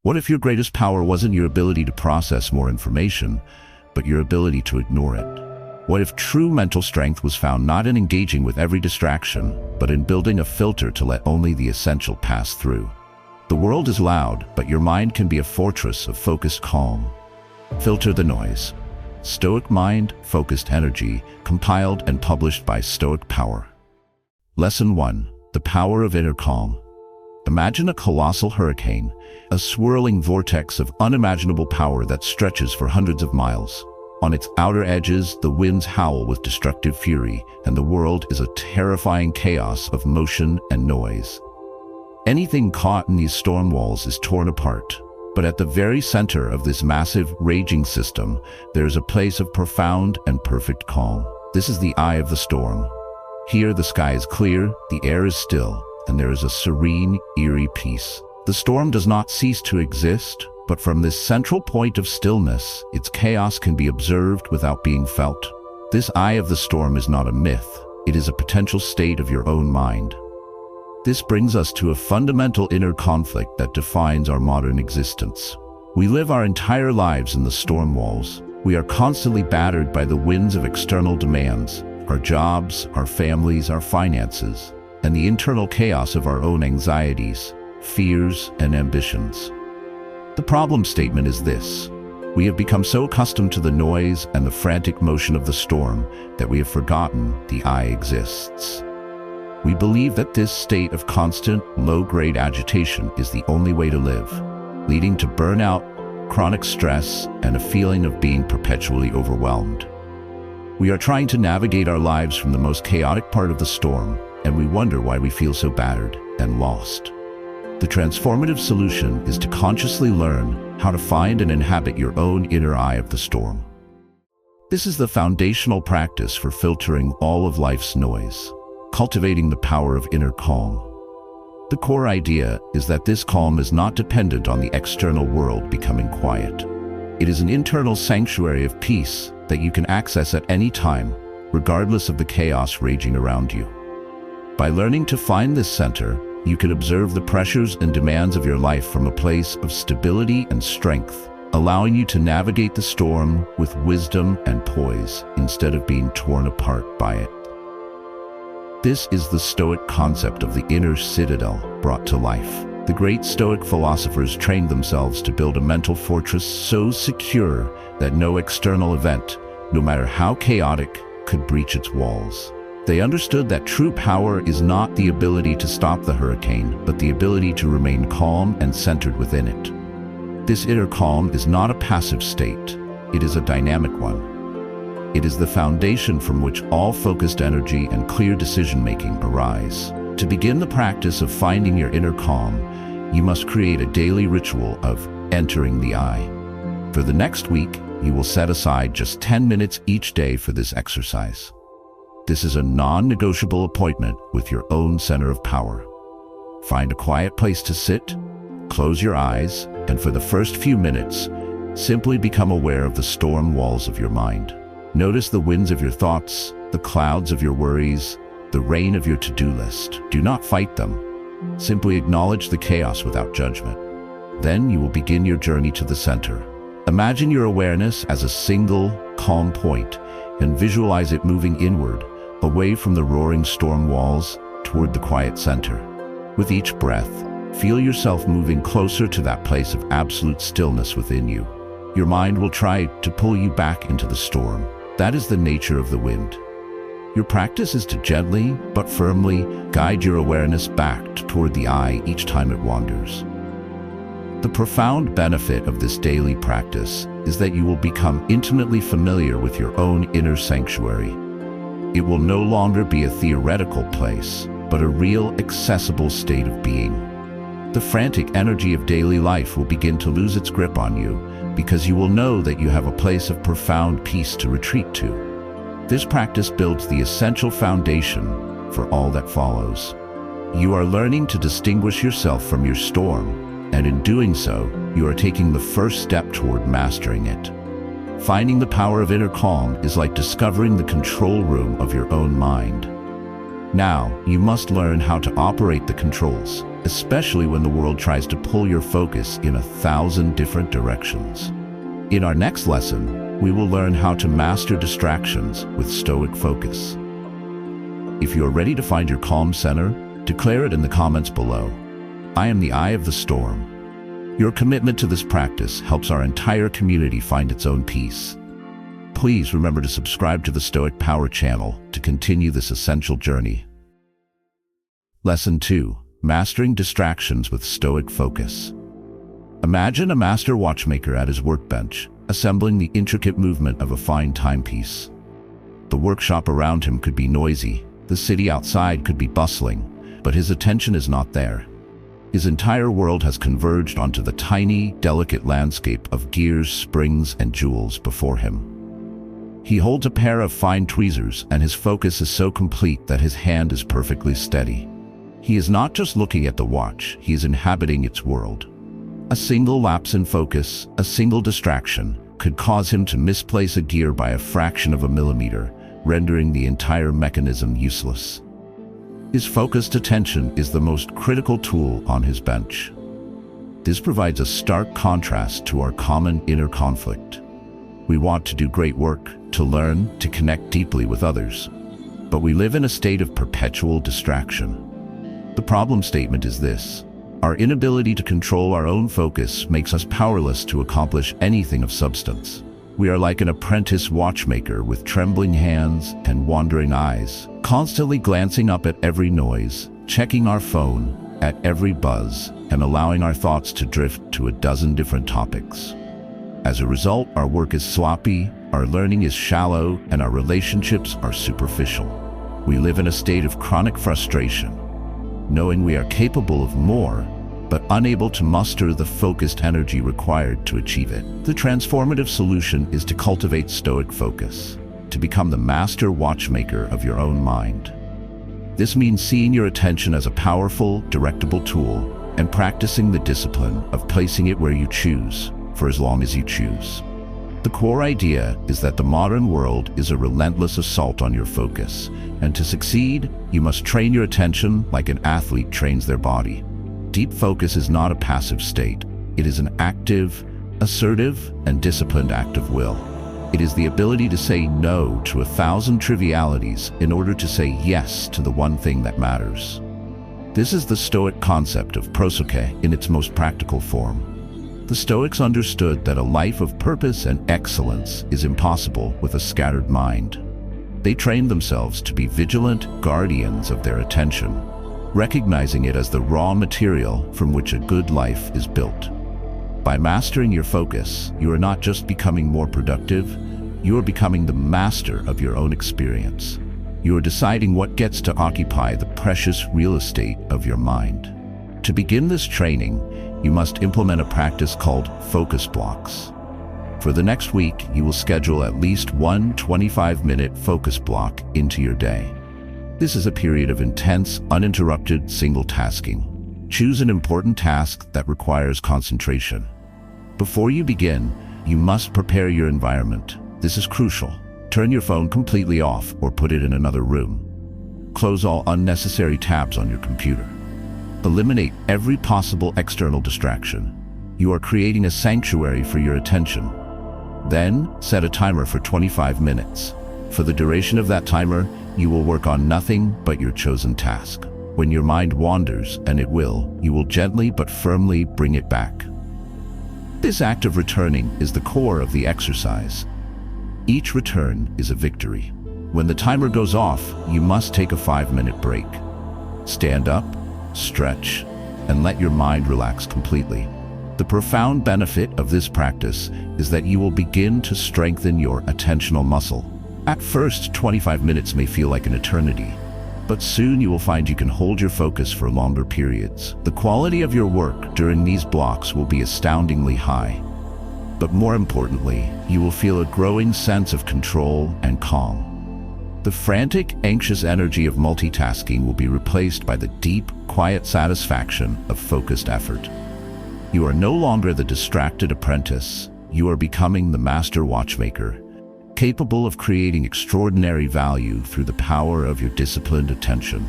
What if your greatest power wasn't your ability to process more information, but your ability to ignore it? What if true mental strength was found not in engaging with every distraction, but in building a filter to let only the essential pass through? The world is loud, but your mind can be a fortress of focused calm. Filter the noise. Stoic Mind, Focused Energy, compiled and published by Stoic Power. Lesson 1. The Power of Inner Calm. Imagine a colossal hurricane, a swirling vortex of unimaginable power that stretches for hundreds of miles. On its outer edges, the winds howl with destructive fury, and the world is a terrifying chaos of motion and noise. Anything caught in these storm walls is torn apart. But at the very center of this massive, raging system, there is a place of profound and perfect calm. This is the eye of the storm. Here, the sky is clear, the air is still, and there is a serene, eerie peace. The storm does not cease to exist, but from this central point of stillness, its chaos can be observed without being felt. This eye of the storm is not a myth. It is a potential state of your own mind. This brings us to a fundamental inner conflict that defines our modern existence. We live our entire lives in the storm walls. We are constantly battered by the winds of external demands, our jobs, our families, our finances, and the internal chaos of our own anxieties, fears, and ambitions. The problem statement is this: we have become so accustomed to the noise and the frantic motion of the storm that we have forgotten the I exists. We believe that this state of constant, low-grade agitation is the only way to live, leading to burnout, chronic stress, and a feeling of being perpetually overwhelmed. We are trying to navigate our lives from the most chaotic part of the storm, and we wonder why we feel so battered and lost. The transformative solution is to consciously learn how to find and inhabit your own inner eye of the storm. This is the foundational practice for filtering all of life's noise, cultivating the power of inner calm. The core idea is that this calm is not dependent on the external world becoming quiet. It is an internal sanctuary of peace that you can access at any time, regardless of the chaos raging around you. By learning to find this center, you can observe the pressures and demands of your life from a place of stability and strength, allowing you to navigate the storm with wisdom and poise instead of being torn apart by it. This is the Stoic concept of the inner citadel brought to life. The great Stoic philosophers trained themselves to build a mental fortress so secure that no external event, no matter how chaotic, could breach its walls. They understood that true power is not the ability to stop the hurricane, but the ability to remain calm and centered within it. This inner calm is not a passive state. It is a dynamic one. It is the foundation from which all focused energy and clear decision-making arise. To begin the practice of finding your inner calm, you must create a daily ritual of entering the eye. For the next week, you will set aside just 10 minutes each day for this exercise. This is a non-negotiable appointment with your own center of power. Find a quiet place to sit, close your eyes, and for the first few minutes, simply become aware of the storm walls of your mind. Notice the winds of your thoughts, the clouds of your worries, the rain of your to-do list. Do not fight them. Simply acknowledge the chaos without judgment. Then you will begin your journey to the center. Imagine your awareness as a single, calm point, and visualize it moving inward, away from the roaring storm walls, toward the quiet center. With each breath, feel yourself moving closer to that place of absolute stillness within you. Your mind will try to pull you back into the storm. That is the nature of the wind. Your practice is to gently, but firmly, guide your awareness back toward the eye each time it wanders. The profound benefit of this daily practice is that you will become intimately familiar with your own inner sanctuary. It will no longer be a theoretical place, but a real, accessible state of being. The frantic energy of daily life will begin to lose its grip on you because you will know that you have a place of profound peace to retreat to. This practice builds the essential foundation for all that follows. You are learning to distinguish yourself from your storm, and in doing so, you are taking the first step toward mastering it. Finding the power of inner calm is like discovering the control room of your own mind. Now, you must learn how to operate the controls. especially when the world tries to pull your focus in 1,000 different directions. In our next lesson, we will learn how to master distractions with Stoic focus. If you are ready to find your calm center, declare it in the comments below. I am the eye of the storm. Your commitment to this practice helps our entire community find its own peace. Please remember to subscribe to the Stoic Power channel to continue this essential journey. Lesson 2. Mastering distractions with Stoic focus. Imagine a master watchmaker at his workbench, assembling the intricate movement of a fine timepiece. The workshop around him could be noisy, the city outside could be bustling, but his attention is not there. His entire world has converged onto the tiny, delicate landscape of gears, springs, and jewels before him. He holds a pair of fine tweezers, and his focus is so complete that his hand is perfectly steady. He is not just looking at the watch, he is inhabiting its world. A single lapse in focus, a single distraction, could cause him to misplace a gear by a fraction of a millimeter, rendering the entire mechanism useless. His focused attention is the most critical tool on his bench. This provides a stark contrast to our common inner conflict. We want to do great work, to learn, to connect deeply with others, but we live in a state of perpetual distraction. The problem statement is this: our inability to control our own focus makes us powerless to accomplish anything of substance. We are like an apprentice watchmaker with trembling hands and wandering eyes, constantly glancing up at every noise, checking our phone at every buzz, and allowing our thoughts to drift to a dozen different topics. As a result, our work is sloppy, our learning is shallow, and our relationships are superficial. We live in a state of chronic frustration, knowing we are capable of more, but unable to muster the focused energy required to achieve it. The transformative solution is to cultivate Stoic focus, to become the master watchmaker of your own mind. This means seeing your attention as a powerful, directable tool and practicing the discipline of placing it where you choose, for as long as you choose. The core idea is that the modern world is a relentless assault on your focus, and to succeed, you must train your attention like an athlete trains their body. Deep focus is not a passive state. It is an active, assertive, and disciplined act of will. It is the ability to say no to 1,000 trivialities in order to say yes to the one thing that matters. This is the Stoic concept of prosoche in its most practical form. The Stoics understood that a life of purpose and excellence is impossible with a scattered mind. They trained themselves to be vigilant guardians of their attention, recognizing it as the raw material from which a good life is built. By mastering your focus, you are not just becoming more productive, you are becoming the master of your own experience. You are deciding what gets to occupy the precious real estate of your mind. To begin this training, you must implement a practice called focus blocks. For the next week, you will schedule at least one 25-minute focus block into your day. This is a period of intense, uninterrupted single-tasking. Choose an important task that requires concentration. Before you begin, you must prepare your environment. This is crucial. Turn your phone completely off or put it in another room. Close all unnecessary tabs on your computer. Eliminate every possible external distraction. You are creating a sanctuary for your attention. Then, set a timer for 25 minutes. For the duration of that timer, you will work on nothing but your chosen task. When your mind wanders, and it will, you will gently but firmly bring it back. This act of returning is the core of the exercise. Each return is a victory. When the timer goes off, you must take a 5-minute break. Stand up, stretch, and let your mind relax completely. The profound benefit of this practice is that you will begin to strengthen your attentional muscle. At first, 25 minutes may feel like an eternity, but soon you will find you can hold your focus for longer periods. The quality of your work during these blocks will be astoundingly high. But more importantly, you will feel a growing sense of control and calm. The frantic, anxious energy of multitasking will be replaced by the deep, quiet satisfaction of focused effort. You are no longer the distracted apprentice. You are becoming the master watchmaker, capable of creating extraordinary value through the power of your disciplined attention.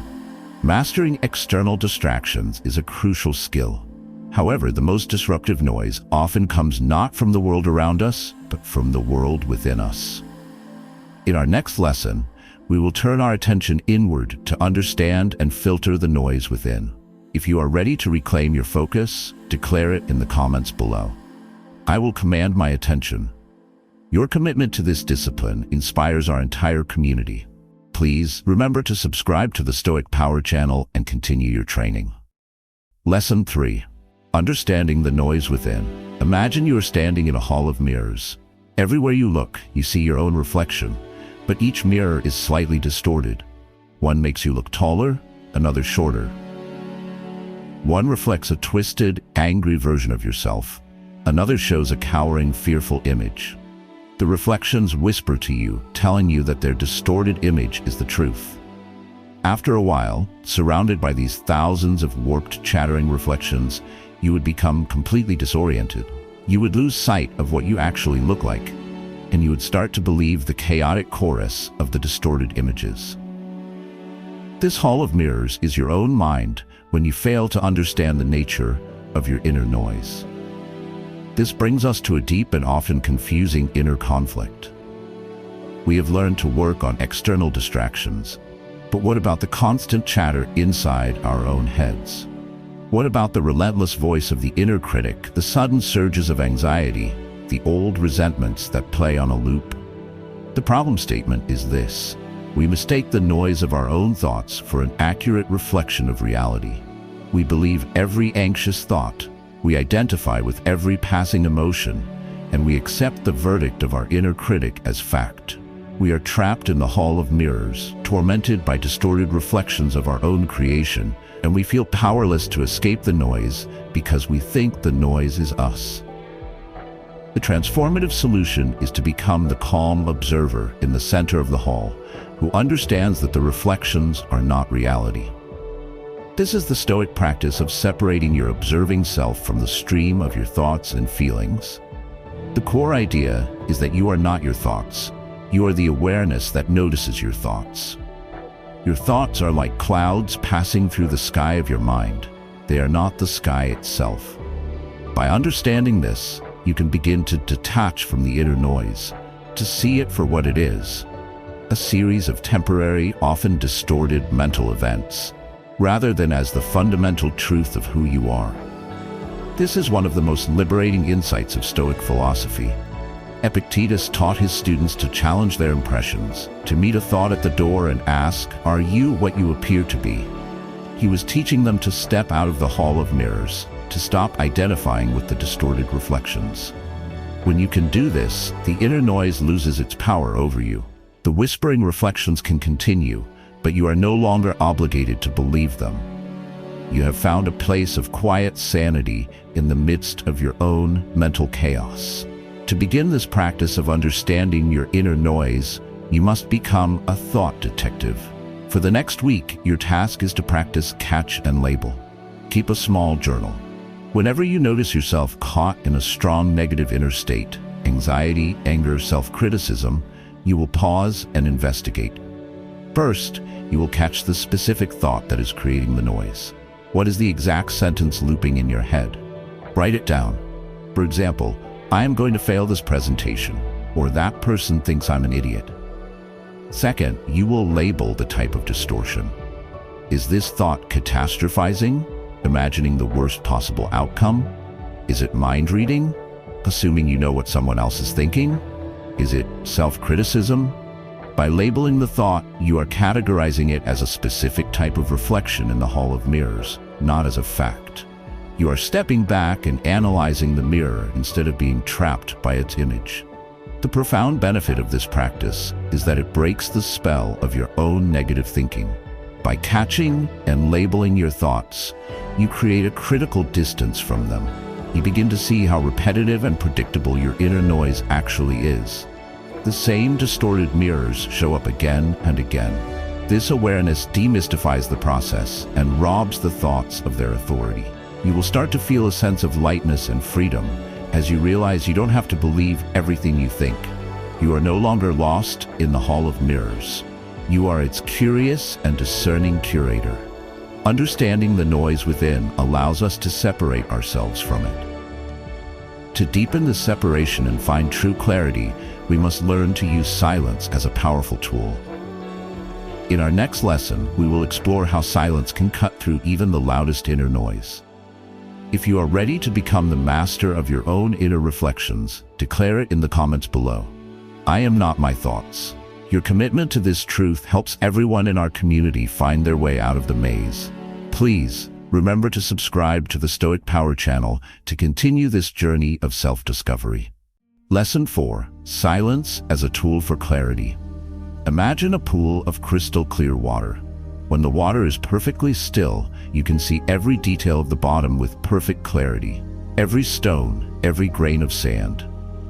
Mastering external distractions is a crucial skill. However, the most disruptive noise often comes not from the world around us, but from the world within us. In our next lesson, we will turn our attention inward to understand and filter the noise within. If you are ready to reclaim your focus, declare it in the comments below. I will command my attention. Your commitment to this discipline inspires our entire community. Please remember to subscribe to the Stoic Power channel and continue your training. Lesson 3. Understanding the noise within. Imagine you are standing in a hall of mirrors. Everywhere you look, you see your own reflection, but each mirror is slightly distorted. One makes you look taller, another shorter. One reflects a twisted, angry version of yourself. Another shows a cowering, fearful image. The reflections whisper to you, telling you that their distorted image is the truth. After a while, surrounded by these thousands of warped, chattering reflections, you would become completely disoriented. You would lose sight of what you actually look like, and you would start to believe the chaotic chorus of the distorted images. This hall of mirrors is your own mind when you fail to understand the nature of your inner noise. This brings us to a deep and often confusing inner conflict. We have learned to work on external distractions, but what about the constant chatter inside our own heads? What about the relentless voice of the inner critic, the sudden surges of anxiety, the old resentments that play on a loop? The problem statement is this: we mistake the noise of our own thoughts for an accurate reflection of reality. We believe every anxious thought, we identify with every passing emotion, and we accept the verdict of our inner critic as fact. We are trapped in the hall of mirrors, tormented by distorted reflections of our own creation, and we feel powerless to escape the noise because we think the noise is us. The transformative solution is to become the calm observer in the center of the hall, who understands that the reflections are not reality. This is the Stoic practice of separating your observing self from the stream of your thoughts and feelings. The core idea is that you are not your thoughts. You are the awareness that notices your thoughts. Your thoughts are like clouds passing through the sky of your mind. They are not the sky itself. By understanding this, you can begin to detach from the inner noise, to see it for what it is: a series of temporary, often distorted mental events, rather than as the fundamental truth of who you are. This is one of the most liberating insights of Stoic philosophy. Epictetus taught his students to challenge their impressions, to meet a thought at the door and ask, "Are you what you appear to be?" He was teaching them to step out of the hall of mirrors, to stop identifying with the distorted reflections. When you can do this, the inner noise loses its power over you. The whispering reflections can continue, but you are no longer obligated to believe them. You have found a place of quiet sanity in the midst of your own mental chaos. To begin this practice of understanding your inner noise, you must become a thought detective. For the next week, your task is to practice catch and label. Keep a small journal. Whenever you notice yourself caught in a strong negative inner state, anxiety, anger, self-criticism, you will pause and investigate. First, you will catch the specific thought that is creating the noise. What is the exact sentence looping in your head? Write it down. For example, "I am going to fail this presentation," or "that person thinks I'm an idiot." Second, you will label the type of distortion. Is this thought catastrophizing, imagining the worst possible outcome? Is it mind reading, assuming you know what someone else is thinking? Is it self-criticism? By labeling the thought, you are categorizing it as a specific type of reflection in the hall of mirrors, not as a fact. You are stepping back and analyzing the mirror instead of being trapped by its image. The profound benefit of this practice is that it breaks the spell of your own negative thinking. By catching and labeling your thoughts, you create a critical distance from them. You begin to see how repetitive and predictable your inner noise actually is. The same distorted mirrors show up again and again. This awareness demystifies the process and robs the thoughts of their authority. You will start to feel a sense of lightness and freedom as you realize you don't have to believe everything you think. You are no longer lost in the hall of mirrors. You are its curious and discerning curator. Understanding the noise within allows us to separate ourselves from it. To deepen this separation and find true clarity, we must learn to use silence as a powerful tool. In our next lesson, we will explore how silence can cut through even the loudest inner noise. If you are ready to become the master of your own inner reflections, declare it in the comments below. I am not my thoughts. Your commitment to this truth helps everyone in our community find their way out of the maze. Please, remember to subscribe to the Stoic Power channel to continue this journey of self-discovery. Lesson 4. Silence as a tool for clarity. Imagine a pool of crystal clear water. When the water is perfectly still, you can see every detail of the bottom with perfect clarity. Every stone, every grain of sand.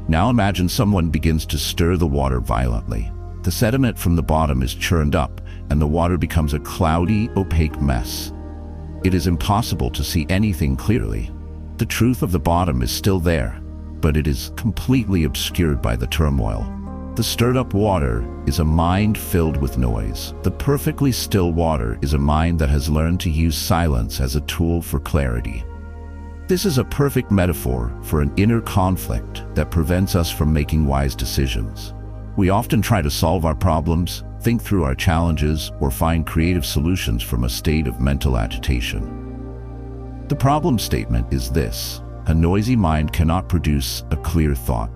Now imagine someone begins to stir the water violently. The sediment from the bottom is churned up, and the water becomes a cloudy, opaque mess. It is impossible to see anything clearly. The truth of the bottom is still there, but it is completely obscured by the turmoil. The stirred-up water is a mind filled with noise. The perfectly still water is a mind that has learned to use silence as a tool for clarity. This is a perfect metaphor for an inner conflict that prevents us from making wise decisions. We often try to solve our problems, think through our challenges, or find creative solutions from a state of mental agitation. The problem statement is this: a noisy mind cannot produce a clear thought.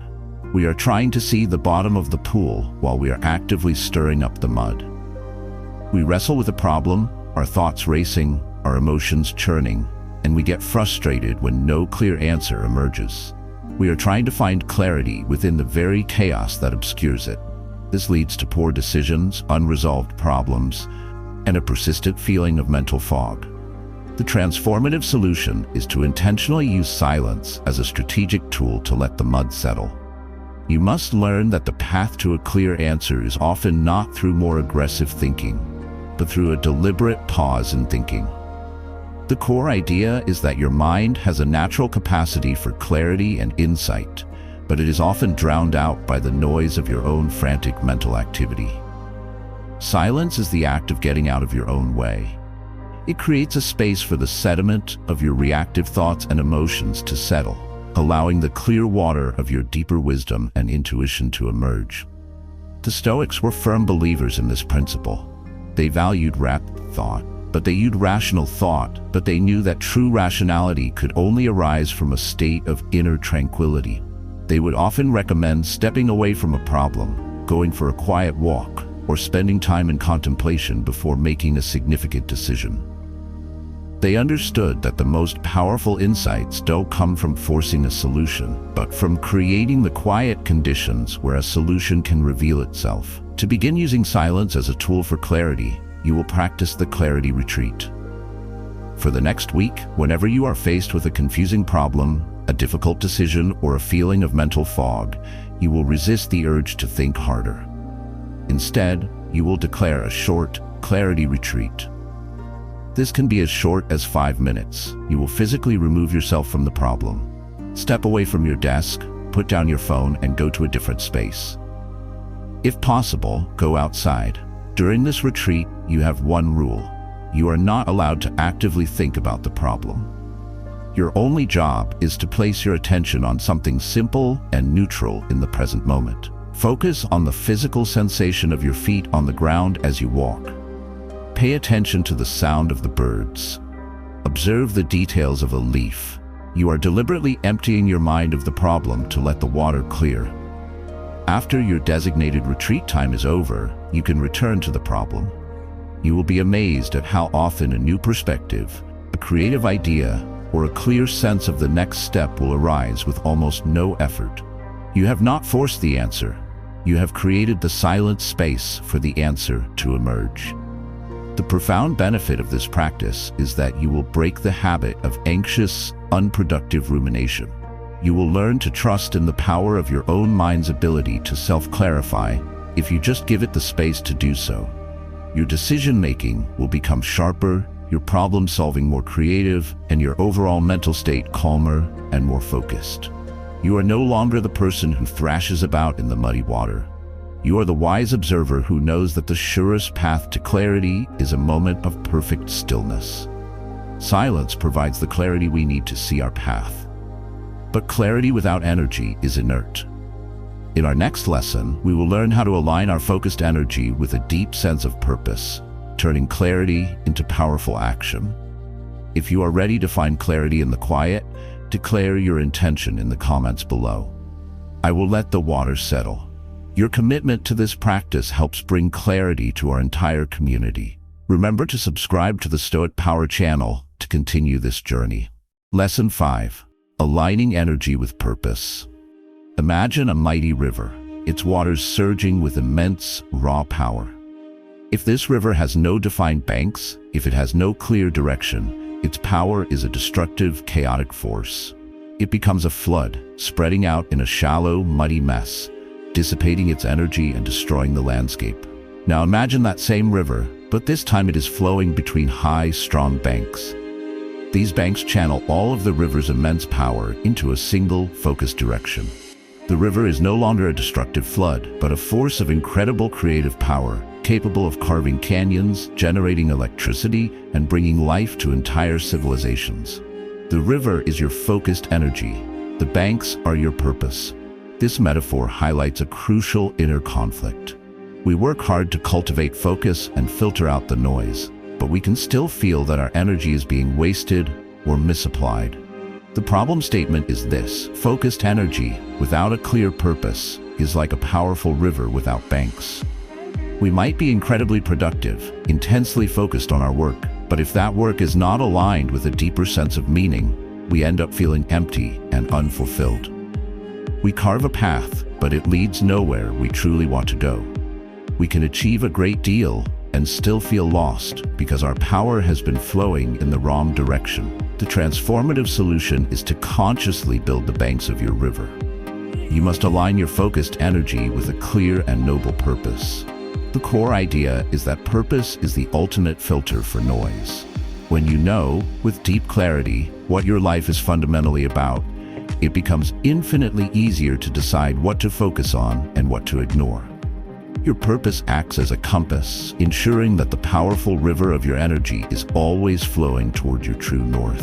We are trying to see the bottom of the pool while we are actively stirring up the mud. We wrestle with a problem, our thoughts racing, our emotions churning, and we get frustrated when no clear answer emerges. We are trying to find clarity within the very chaos that obscures it. This leads to poor decisions, unresolved problems, and a persistent feeling of mental fog. The transformative solution is to intentionally use silence as a strategic tool to let the mud settle. You must learn that the path to a clear answer is often not through more aggressive thinking, but through a deliberate pause in thinking. The core idea is that your mind has a natural capacity for clarity and insight, but it is often drowned out by the noise of your own frantic mental activity. Silence is the act of getting out of your own way. It creates a space for the sediment of your reactive thoughts and emotions to settle, allowing the clear water of your deeper wisdom and intuition to emerge. The Stoics were firm believers in this principle. They valued rapid thought, but they used rational thought, but they knew that true rationality could only arise from a state of inner tranquility. They would often recommend stepping away from a problem, going for a quiet walk, or spending time in contemplation before making a significant decision. They understood that the most powerful insights don't come from forcing a solution, but from creating the quiet conditions where a solution can reveal itself. To begin using silence as a tool for clarity, you will practice the clarity retreat. For the next week, whenever you are faced with a confusing problem, a difficult decision, or a feeling of mental fog, you will resist the urge to think harder. Instead, you will declare a short clarity retreat. This can be as short as 5 minutes. You will physically remove yourself from the problem. Step away from your desk, put down your phone, and go to a different space. If possible, go outside. During this retreat, you have one rule. You are not allowed to actively think about the problem. Your only job is to place your attention on something simple and neutral in the present moment. Focus on the physical sensation of your feet on the ground as you walk. Pay attention to the sound of the birds. Observe the details of a leaf. You are deliberately emptying your mind of the problem to let the water clear. After your designated retreat time is over, you can return to the problem. You will be amazed at how often a new perspective, a creative idea, or a clear sense of the next step will arise with almost no effort. You have not forced the answer. You have created the silent space for the answer to emerge. The profound benefit of this practice is that you will break the habit of anxious, unproductive rumination. You will learn to trust in the power of your own mind's ability to self-clarify if you just give it the space to do so. Your decision-making will become sharper, your problem-solving more creative, and your overall mental state calmer and more focused. You are no longer the person who thrashes about in the muddy water. You are the wise observer who knows that the surest path to clarity is a moment of perfect stillness. Silence provides the clarity we need to see our path. But clarity without energy is inert. In our next lesson, we will learn how to align our focused energy with a deep sense of purpose, turning clarity into powerful action. If you are ready to find clarity in the quiet, declare your intention in the comments below. I will let the water settle. Your commitment to this practice helps bring clarity to our entire community. Remember to subscribe to the Stoic Power channel to continue this journey. Lesson 5. Aligning energy with purpose. Imagine a mighty river, its waters surging with immense, raw power. If this river has no defined banks, if it has no clear direction, its power is a destructive, chaotic force. It becomes a flood, spreading out in a shallow, muddy mess, dissipating its energy and destroying the landscape. Now imagine that same river, but this time it is flowing between high, strong banks. These banks channel all of the river's immense power into a single, focused direction. The river is no longer a destructive flood, but a force of incredible creative power, capable of carving canyons, generating electricity, and bringing life to entire civilizations. The river is your focused energy. The banks are your purpose. This metaphor highlights a crucial inner conflict. We work hard to cultivate focus and filter out the noise, but we can still feel that our energy is being wasted or misapplied. The problem statement is this: focused energy without a clear purpose is like a powerful river without banks. We might be incredibly productive, intensely focused on our work, but if that work is not aligned with a deeper sense of meaning, we end up feeling empty and unfulfilled. We carve a path, but it leads nowhere we truly want to go. We can achieve a great deal and still feel lost because our power has been flowing in the wrong direction. The transformative solution is to consciously build the banks of your river. You must align your focused energy with a clear and noble purpose. The core idea is that purpose is the ultimate filter for noise. When you know, with deep clarity, what your life is fundamentally about, it becomes infinitely easier to decide what to focus on and what to ignore. Your purpose acts as a compass, ensuring that the powerful river of your energy is always flowing toward your true north.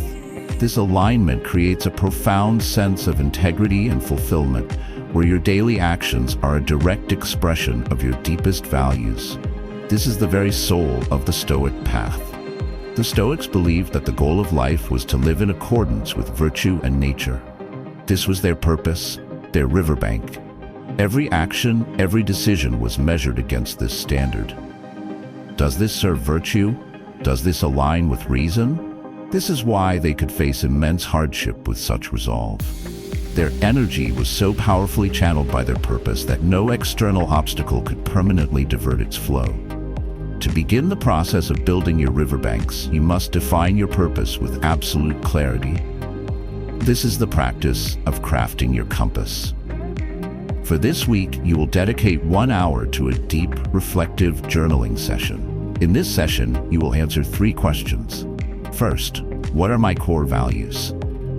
This alignment creates a profound sense of integrity and fulfillment, where your daily actions are a direct expression of your deepest values. This is the very soul of the Stoic path. The Stoics believed that the goal of life was to live in accordance with virtue and nature. This was their purpose, their riverbank. Every action, every decision was measured against this standard. Does this serve virtue? Does this align with reason? This is why they could face immense hardship with such resolve. Their energy was so powerfully channeled by their purpose that no external obstacle could permanently divert its flow. To begin the process of building your riverbanks, you must define your purpose with absolute clarity. This is the practice of crafting your compass. For this week, you will dedicate 1 hour to a deep, reflective journaling session. In this session, you will answer 3 questions. First, what are my core values?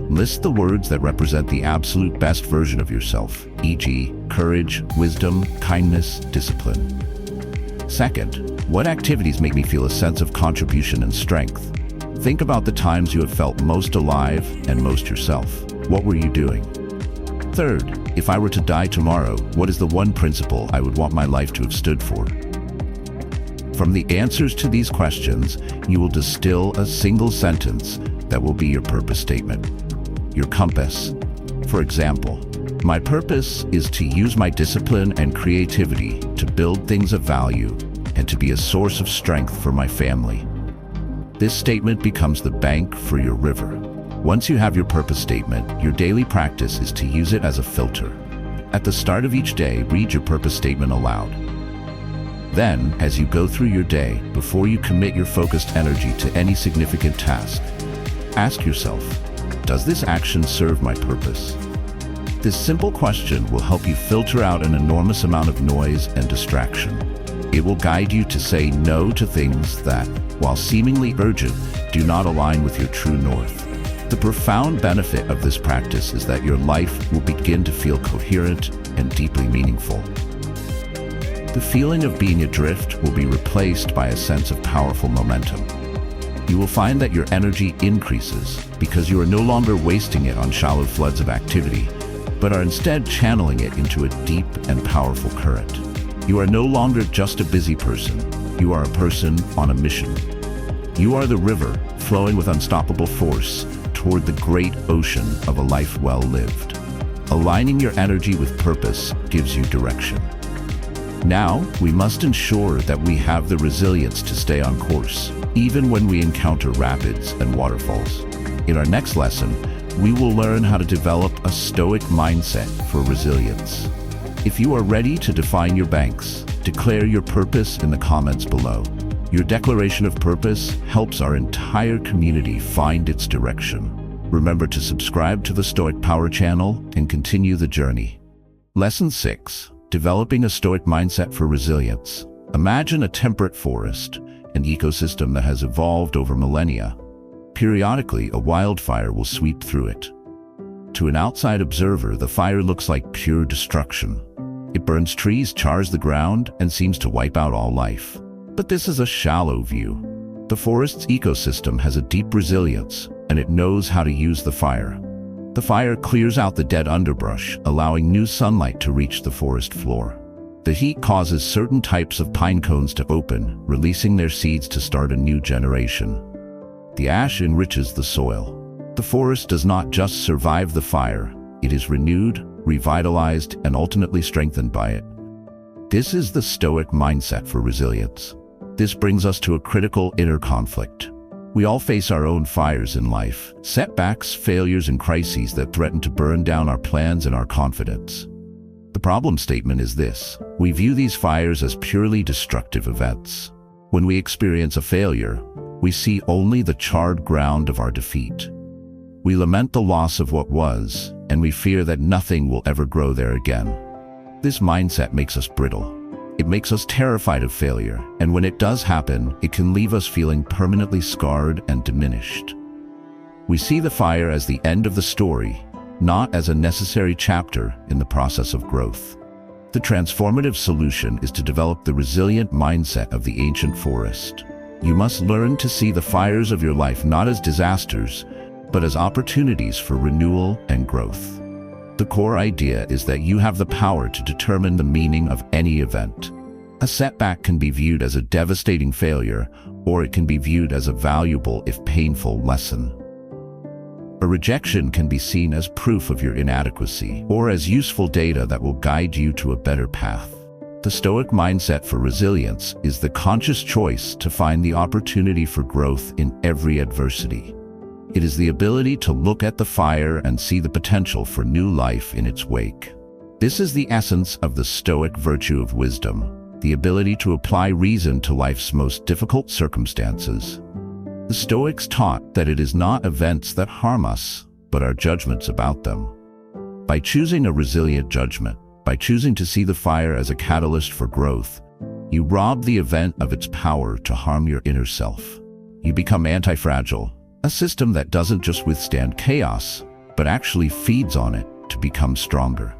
List the words that represent the absolute best version of yourself, e.g., courage, wisdom, kindness, discipline. Second, what activities make me feel a sense of contribution and strength? Think about the times you have felt most alive and most yourself. What were you doing? Third, if I were to die tomorrow, what is the one principle I would want my life to have stood for? From the answers to these questions, you will distill a single sentence that will be your purpose statement, your compass. For example, my purpose is to use my discipline and creativity to build things of value and to be a source of strength for my family. This statement becomes the bank for your river. Once you have your purpose statement, your daily practice is to use it as a filter. At the start of each day, read your purpose statement aloud. Then, as you go through your day, before you commit your focused energy to any significant task, ask yourself, does this action serve my purpose? This simple question will help you filter out an enormous amount of noise and distraction. It will guide you to say no to things that, while seemingly urgent, do not align with your true north. The profound benefit of this practice is that your life will begin to feel coherent and deeply meaningful. The feeling of being adrift will be replaced by a sense of powerful momentum. You will find that your energy increases because you are no longer wasting it on shallow floods of activity, but are instead channeling it into a deep and powerful current. You are no longer just a busy person. You are a person on a mission. You are the river flowing with unstoppable force toward the great ocean of a life well lived. Aligning your energy with purpose gives you direction. Now, we must ensure that we have the resilience to stay on course, even when we encounter rapids and waterfalls. In our next lesson, we will learn how to develop a Stoic mindset for resilience. If you are ready to define your banks, declare your purpose in the comments below. Your declaration of purpose helps our entire community find its direction. Remember to subscribe to the Stoic Power channel and continue the journey. Lesson 6. Developing a Stoic mindset for resilience. Imagine a temperate forest, an ecosystem that has evolved over millennia. Periodically, a wildfire will sweep through it. To an outside observer, the fire looks like pure destruction. It burns trees, chars the ground, and seems to wipe out all life. But this is a shallow view. The forest's ecosystem has a deep resilience, and it knows how to use the fire. The fire clears out the dead underbrush, allowing new sunlight to reach the forest floor. The heat causes certain types of pine cones to open, releasing their seeds to start a new generation. The ash enriches the soil. The forest does not just survive the fire, it is renewed, revitalized, and ultimately strengthened by it. This is the Stoic mindset for resilience. This brings us to a critical inner conflict. We all face our own fires in life, setbacks, failures, and crises that threaten to burn down our plans and our confidence. The problem statement is this: we view these fires as purely destructive events. When we experience a failure, we see only the charred ground of our defeat. We lament the loss of what was, and we fear that nothing will ever grow there again. This mindset makes us brittle. It makes us terrified of failure, and when it does happen, it can leave us feeling permanently scarred and diminished. We see the fire as the end of the story, not as a necessary chapter in the process of growth. The transformative solution is to develop the resilient mindset of the ancient forest. You must learn to see the fires of your life not as disasters, but as opportunities for renewal and growth. The core idea is that you have the power to determine the meaning of any event. A setback can be viewed as a devastating failure, or it can be viewed as a valuable, if painful, lesson. A rejection can be seen as proof of your inadequacy, or as useful data that will guide you to a better path. The Stoic mindset for resilience is the conscious choice to find the opportunity for growth in every adversity. It is the ability to look at the fire and see the potential for new life in its wake. This is the essence of the Stoic virtue of wisdom, the ability to apply reason to life's most difficult circumstances. The Stoics taught that it is not events that harm us, but our judgments about them. By choosing a resilient judgment, by choosing to see the fire as a catalyst for growth, you rob the event of its power to harm your inner self. You become anti-fragile, a system that doesn't just withstand chaos, but actually feeds on it to become stronger.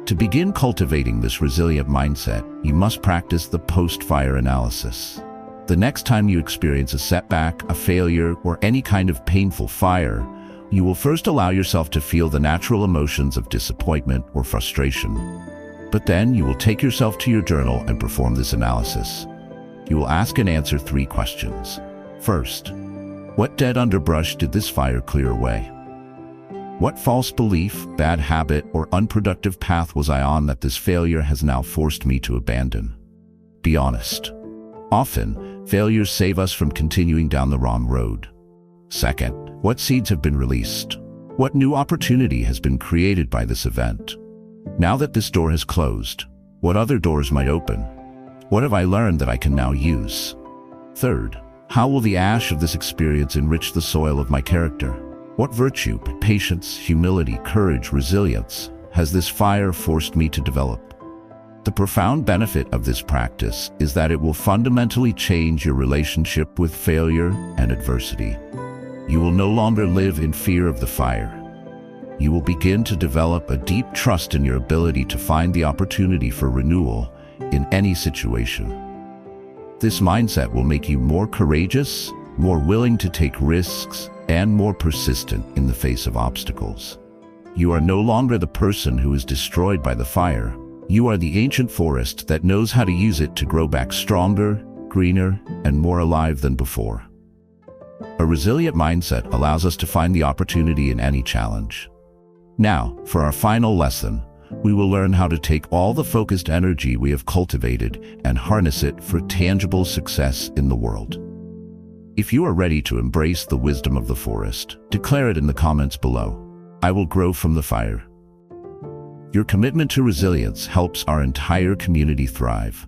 To begin cultivating this resilient mindset, you must practice the post-fire analysis. The next time you experience a setback, a failure, or any kind of painful fire, you will first allow yourself to feel the natural emotions of disappointment or frustration. But then you will take yourself to your journal and perform this analysis. You will ask and answer 3 questions. First, what dead underbrush did this fire clear away? What false belief, bad habit, or unproductive path was I on that this failure has now forced me to abandon? Be honest. Often, failures save us from continuing down the wrong road. Second, what seeds have been released? What new opportunity has been created by this event? Now that this door has closed, what other doors might open? What have I learned that I can now use? Third, how will the ash of this experience enrich the soil of my character? What virtue, patience, humility, courage, resilience has this fire forced me to develop? The profound benefit of this practice is that it will fundamentally change your relationship with failure and adversity. You will no longer live in fear of the fire. You will begin to develop a deep trust in your ability to find the opportunity for renewal in any situation. This mindset will make you more courageous, more willing to take risks, and more persistent in the face of obstacles. You are no longer the person who is destroyed by the fire. You are the ancient forest that knows how to use it to grow back stronger, greener, and more alive than before. A resilient mindset allows us to find the opportunity in any challenge. Now, for our final lesson, we will learn how to take all the focused energy we have cultivated and harness it for tangible success in the world. If you are ready to embrace the wisdom of the forest, declare it in the comments below. I will grow from the fire. Your commitment to resilience helps our entire community thrive.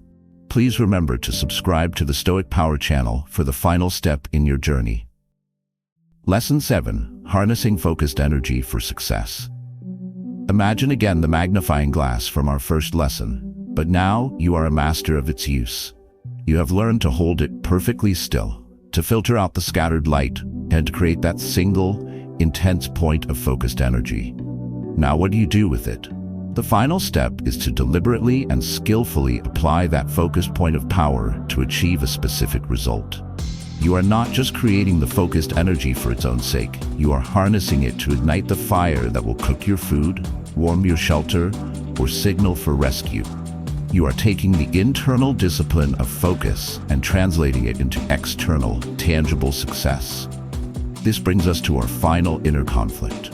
Please remember to subscribe to the Stoic Power channel for the final step in your journey. Lesson 7. Harnessing focused energy for success. Imagine again the magnifying glass from our first lesson, but now you are a master of its use. You have learned to hold it perfectly still, to filter out the scattered light, and to create that single, intense point of focused energy. Now what do you do with it? The final step is to deliberately and skillfully apply that focused point of power to achieve a specific result. You are not just creating the focused energy for its own sake. You are harnessing it to ignite the fire that will cook your food, warm your shelter, or signal for rescue. You are taking the internal discipline of focus and translating it into external, tangible success. This brings us to our final inner conflict.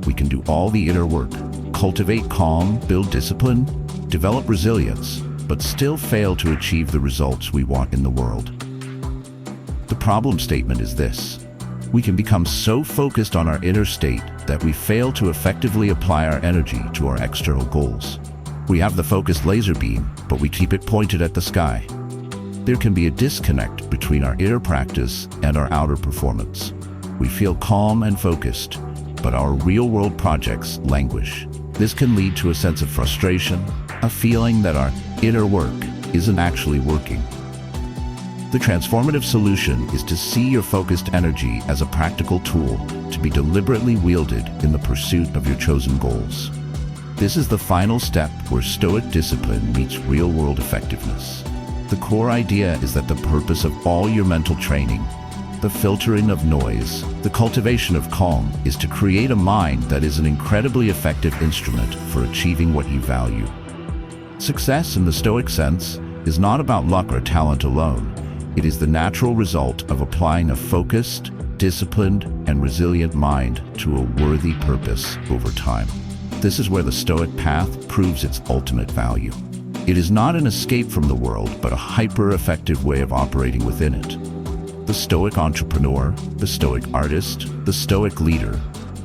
We can do all the inner work, cultivate calm, build discipline, develop resilience, but still fail to achieve the results we want in the world. The problem statement is this: we can become so focused on our inner state that we fail to effectively apply our energy to our external goals. We have the focused laser beam, but we keep it pointed at the sky. There can be a disconnect between our inner practice and our outer performance. We feel calm and focused, but our real-world projects languish. This can lead to a sense of frustration, a feeling that our inner work isn't actually working. The transformative solution is to see your focused energy as a practical tool to be deliberately wielded in the pursuit of your chosen goals. This is the final step where Stoic discipline meets real-world effectiveness. The core idea is that the purpose of all your mental training, the filtering of noise, the cultivation of calm, is to create a mind that is an incredibly effective instrument for achieving what you value. Success in the Stoic sense is not about luck or talent alone. It is the natural result of applying a focused, disciplined, and resilient mind to a worthy purpose over time. This is where the Stoic path proves its ultimate value. It is not an escape from the world, but a hyper-effective way of operating within it. The Stoic entrepreneur, the Stoic artist, the Stoic leader,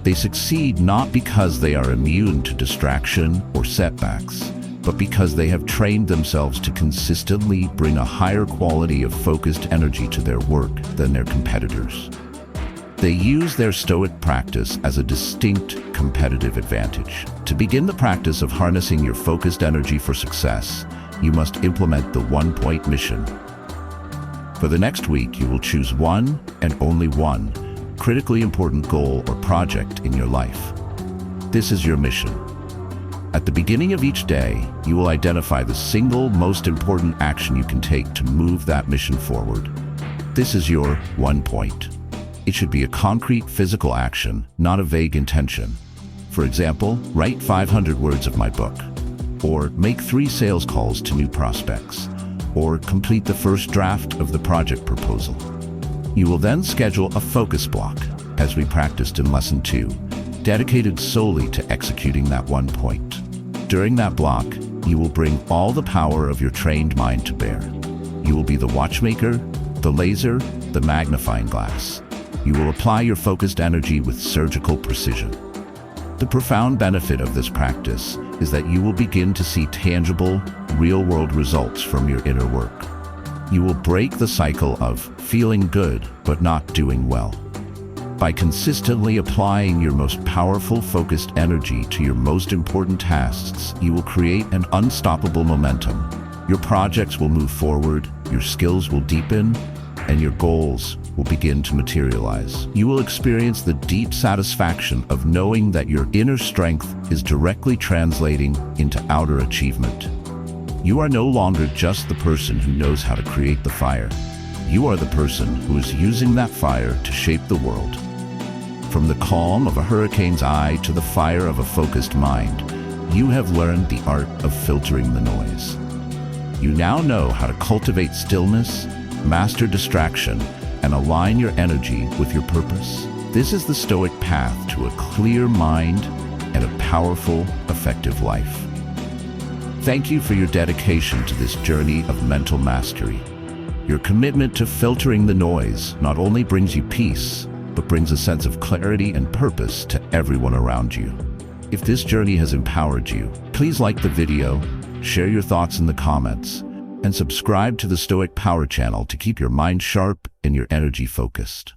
they succeed not because they are immune to distraction or setbacks, but because they have trained themselves to consistently bring a higher quality of focused energy to their work than their competitors. They use their Stoic practice as a distinct competitive advantage. To begin the practice of harnessing your focused energy for success, you must implement the one-point mission. For the next week, you will choose one and only one critically important goal or project in your life. This is your mission. At the beginning of each day, you will identify the single most important action you can take to move that mission forward. This is your one point. It should be a concrete physical action, not a vague intention. For example, write 500 words of my book, or make 3 sales calls to new prospects, or complete the first draft of the project proposal. You will then schedule a focus block, as we practiced in Lesson 2, dedicated solely to executing that one point. During that block, you will bring all the power of your trained mind to bear. You will be the watchmaker, the laser, the magnifying glass. You will apply your focused energy with surgical precision. The profound benefit of this practice is that you will begin to see tangible, real-world results from your inner work. You will break the cycle of feeling good but not doing well. By consistently applying your most powerful focused energy to your most important tasks, you will create an unstoppable momentum. Your projects will move forward, your skills will deepen, and your goals will begin to materialize. You will experience the deep satisfaction of knowing that your inner strength is directly translating into outer achievement. You are no longer just the person who knows how to create the fire. You are the person who is using that fire to shape the world. From the calm of a hurricane's eye to the fire of a focused mind, you have learned the art of filtering the noise. You now know how to cultivate stillness, master distraction, and align your energy with your purpose. This is the Stoic path to a clear mind and a powerful, effective life. Thank you for your dedication to this journey of mental mastery. Your commitment to filtering the noise not only brings you peace, but brings a sense of clarity and purpose to everyone around you. If this journey has empowered you, please like the video, share your thoughts in the comments, and subscribe to the Stoic Power channel to keep your mind sharp and your energy focused.